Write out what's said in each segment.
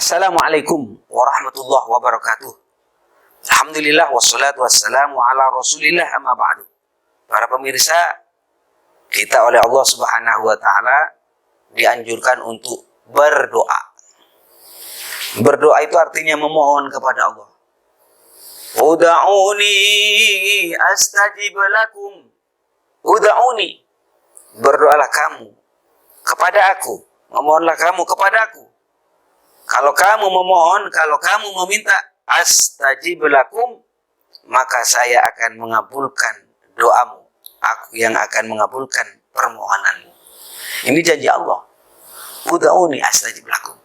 Assalamualaikum warahmatullahi wabarakatuh. Alhamdulillah wassalatu wassalamu ala Rasulillah amma ba'du. Para pemirsa, kita oleh Allah Subhanahu wa taala dianjurkan untuk berdoa. Berdoa itu artinya memohon kepada Allah. Ud'uni astajib lakum. Ud'uni. Berdoalah kamu kepada aku. Memohonlah kamu kepada aku. Kalau kamu memohon, kalau kamu meminta, astajib lakum, maka saya akan mengabulkan doamu. Aku yang akan mengabulkan permohonanmu. Ini janji Allah. Ud'uni astajib lakum.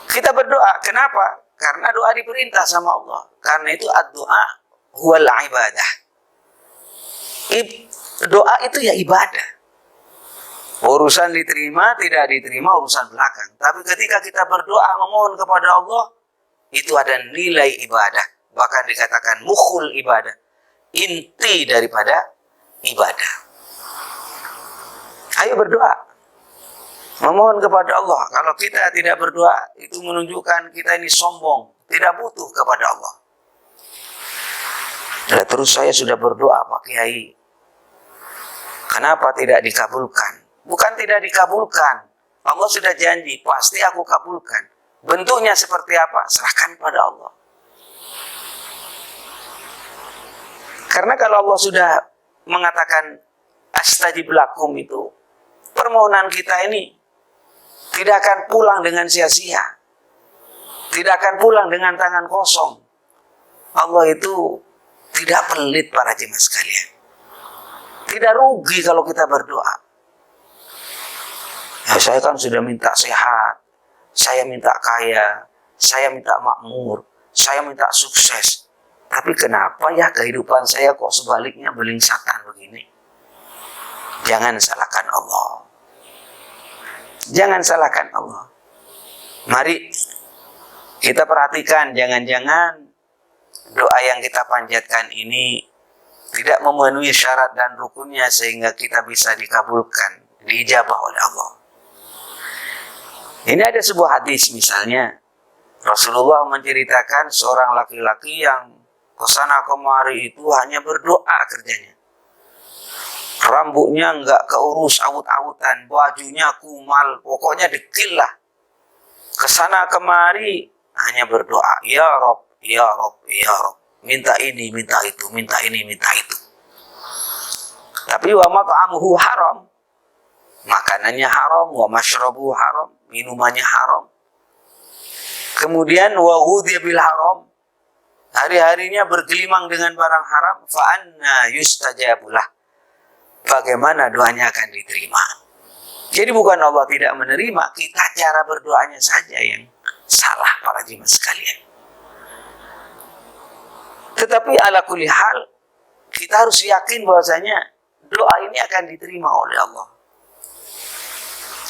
Kita berdoa, kenapa? Karena doa diperintah sama Allah. Karena itu ad-doa huwal ibadah. Doa itu ya ibadah. Urusan diterima, tidak diterima, urusan belakang. Tapi ketika kita berdoa, memohon kepada Allah, itu ada nilai ibadah. Bahkan dikatakan mukhul ibadah. Inti daripada ibadah. Ayo berdoa. Memohon kepada Allah. Kalau kita tidak berdoa, itu menunjukkan kita ini sombong. Tidak butuh kepada Allah. Dan terus saya sudah berdoa, Pak Kiai. Kenapa tidak dikabulkan? Bukan tidak dikabulkan. Allah sudah janji, pasti aku kabulkan. Bentuknya seperti apa? Serahkan pada Allah. Karena kalau Allah sudah mengatakan astajib lakum itu, permohonan kita ini tidak akan pulang dengan sia-sia. Tidak akan pulang dengan tangan kosong. Allah itu tidak pelit para jemaah sekalian. Tidak rugi kalau kita berdoa. Ya, saya kan sudah minta sehat, saya minta kaya, saya minta makmur, saya minta sukses. Tapi kenapa ya kehidupan saya kok sebaliknya belingsatan begini? Jangan salahkan Allah. Jangan salahkan Allah. Mari kita perhatikan, jangan-jangan doa yang kita panjatkan ini tidak memenuhi syarat dan rukunnya sehingga kita bisa dikabulkan, diijabah oleh Allah. Ini ada sebuah hadis misalnya, Rasulullah menceritakan seorang laki-laki yang kesana kemari itu hanya berdoa kerjanya. Rambutnya enggak keurus awut-awutan, bajunya kumal, pokoknya dekil lah. Kesana kemari hanya berdoa, ya Rob, ya Rob, ya Rob. Minta ini, minta itu, minta ini, minta itu. Tapi wa mat'amuhu haram. Makanannya haram, wa masyrabuhu haram, minumannya haram. Kemudian wa ghudhiya bil haram. Hari-harinya bergelimang dengan barang haram, fa anna yustajabulah. Bagaimana doanya akan diterima? Jadi bukan Allah tidak menerima, kita cara berdoanya saja yang salah para jemaah sekalian. Tetapi ala kulli hal, kita harus yakin bahwasanya doa ini akan diterima oleh Allah.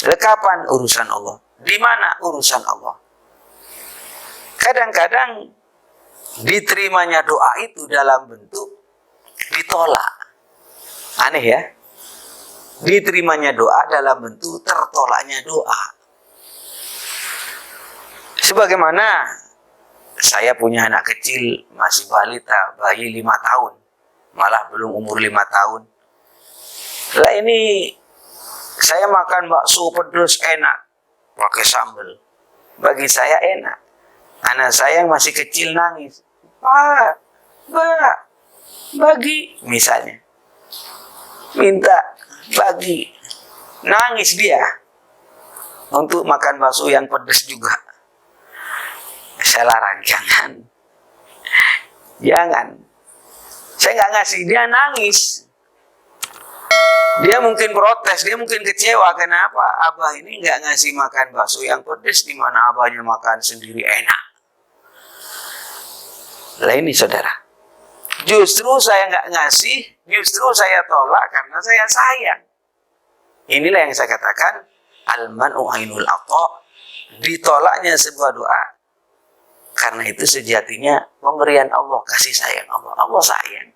Kapan urusan Allah? Di mana urusan Allah? Kadang-kadang diterimanya doa itu dalam bentuk ditolak. Aneh ya? Diterimanya doa dalam bentuk tertolaknya doa. Sebagaimana saya punya anak kecil, masih balita, bayi 5 tahun. Malah belum umur 5 tahun. Lah ini saya makan bakso pedas enak, pakai sambal. Bagi saya enak. Anak saya yang masih kecil nangis. Pak, Mbak, bagi. Misalnya. Minta, bagi. Nangis dia. Untuk makan bakso yang pedas juga. Saya larang, jangan. Jangan. Saya nggak ngasih, dia nangis. Dia mungkin protes, dia mungkin kecewa. Kenapa abah ini nggak ngasih makan bakso yang pedas, di mana abahnya makan sendiri enak. Lah ini saudara, justru saya nggak ngasih, justru saya tolak karena saya sayang. Inilah yang saya katakan al-man'u ainul ata, ditolaknya sebuah doa. Karena itu sejatinya pemberian Allah, kasih sayang Allah. Allah sayang.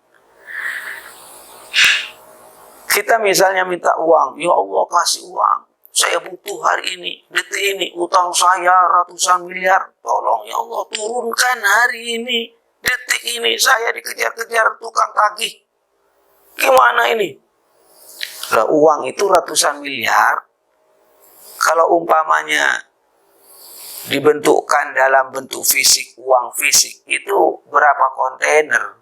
Kita misalnya minta uang, ya Allah kasih uang saya butuh hari ini, detik ini, utang saya ratusan miliar. Tolong ya Allah, turunkan hari ini, detik ini, saya dikejar-kejar tukang tagih. Gimana ini? Lah, uang itu ratusan miliar. Kalau umpamanya dibentukkan dalam bentuk fisik, uang fisik, itu berapa kontainer?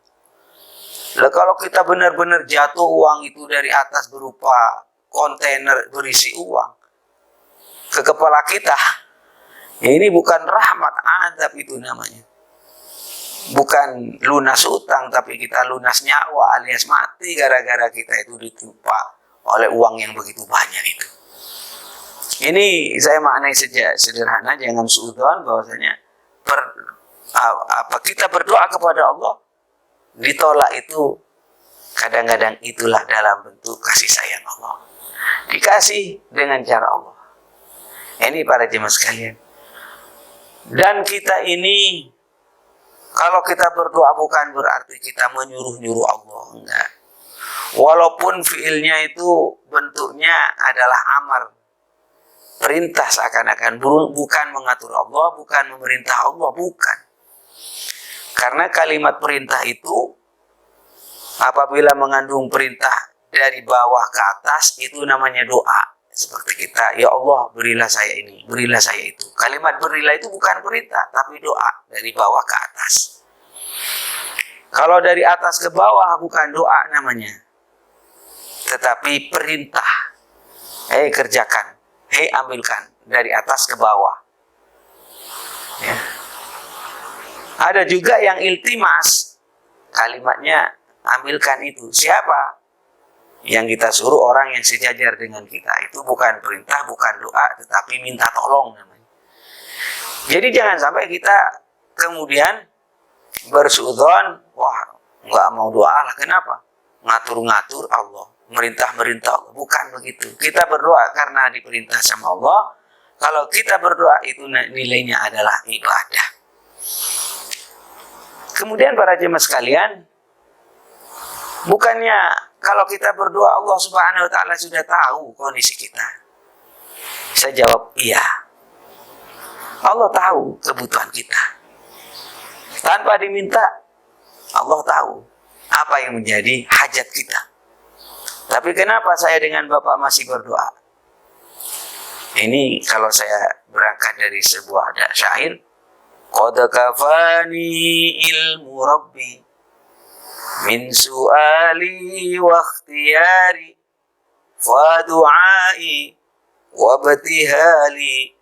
Lah, kalau kita benar-benar jatuh uang itu dari atas berupa kontainer berisi uang ke kepala kita, ya ini bukan rahmat, azab itu namanya. Bukan lunas utang, tapi kita lunas nyawa alias mati gara-gara kita itu ditimpa oleh uang yang begitu banyak itu. Ini saya maknai saja sederhana, jangan suudzon bahwasanya kita berdoa kepada Allah ditolak itu kadang-kadang itulah dalam bentuk kasih sayang Allah. Dikasih dengan cara Allah. Ini para jemaah sekalian. Dan kita ini, kalau kita berdoa bukan berarti kita menyuruh-nyuruh Allah, enggak. Walaupun fiilnya itu bentuknya adalah amar, perintah seakan-akan, bukan mengatur Allah, bukan memerintah Allah, bukan. Karena kalimat perintah itu apabila mengandung perintah dari bawah ke atas, itu namanya doa. Seperti kita, ya Allah berilah saya ini, berilah saya itu. Kalimat berilah itu bukan perintah, tapi doa dari bawah ke atas. Kalau dari atas ke bawah bukan doa namanya, tetapi perintah. Hei kerjakan, hei ambilkan, dari atas ke bawah. Ya. Ada juga yang iltimas, kalimatnya ambilkan itu. Siapa? Yang kita suruh orang yang sejajar dengan kita. Itu bukan perintah, bukan doa, tetapi minta tolong namanya. Jadi jangan sampai kita kemudian bersuudzon, wah nggak mau doa lah, kenapa? Ngatur-ngatur Allah, merintah-merintah Allah. Bukan begitu. Kita berdoa karena diperintah sama Allah. Kalau kita berdoa itu nilainya adalah ibadah. Kemudian para jemaah sekalian, bukannya kalau kita berdoa Allah Subhanahu wa Ta'ala sudah tahu kondisi kita? Saya jawab iya. Allah tahu kebutuhan kita. Tanpa diminta, Allah tahu apa yang menjadi hajat kita. Tapi kenapa saya dengan Bapak masih berdoa? Ini kalau saya berangkat dari sebuah syair, qad kafani ilmu rabbi min su'ali wa ikhtiyari fa du'ai wa ibtihali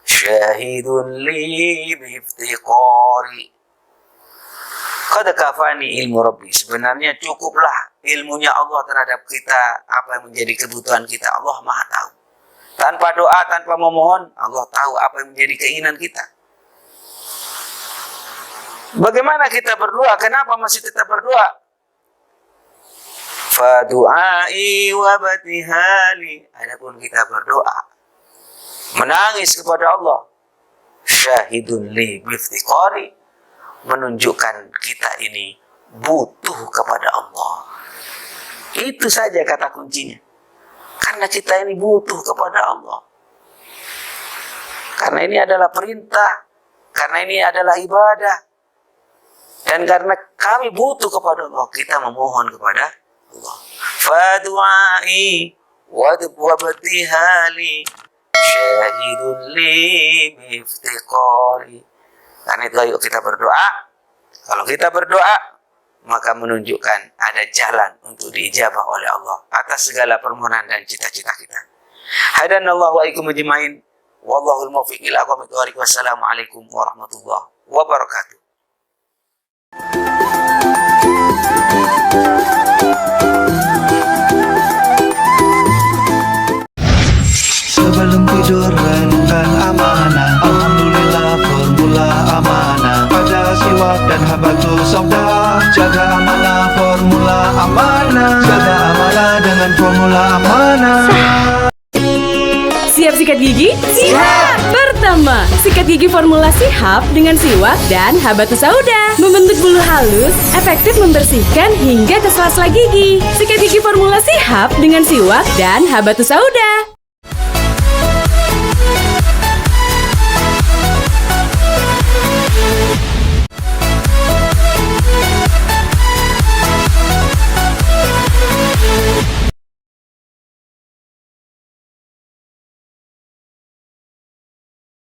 syahidun li biftiqari. Qad kafani ilmu rabbi, sebenarnya cukuplah ilmunya Allah terhadap kita, apa yang menjadi kebutuhan kita. Allah Maha tahu. Tanpa doa, tanpa memohon, Allah tahu apa yang menjadi keinginan kita. Bagaimana kita berdoa? Kenapa masih tetap berdoa? Fa du'ai wa batihali. Adapun kita berdoa, menangis kepada Allah, syahidun li biftiqari, menunjukkan kita ini butuh kepada Allah. Itu saja kata kuncinya. Karena kita ini butuh kepada Allah. Karena ini adalah perintah. Karena ini adalah ibadah. Dan karena kami butuh kepada Allah, kita memohon kepada Allah. Fadu'ai wa batihali syahidun li biftiqari. Karena itu ayo kita berdoa. Kalau kita berdoa, maka menunjukkan ada jalan untuk diijabah oleh Allah atas segala permohonan dan cita-cita kita. Hadanallahu wa iyyakum ajmain. Wallahul muwaffiq ila aqwamit thoriq. Wassalamualaikum warahmatullahi wabarakatuh. Sebelum tidur renungkan amanah, alhamdulillah formula amanah. Pada siwak dan habatus sauda, jaga amanah formula amanah. Jaga amanah dengan formula amanah. Siap sikat gigi? Siap! Pertama, sikat gigi formula Sihab dengan siwak dan habatus sauda. Membentuk bulu halus, efektif membersihkan hingga ke sela-sela gigi. Sikat gigi formula Sihab dengan siwak dan habatus sauda.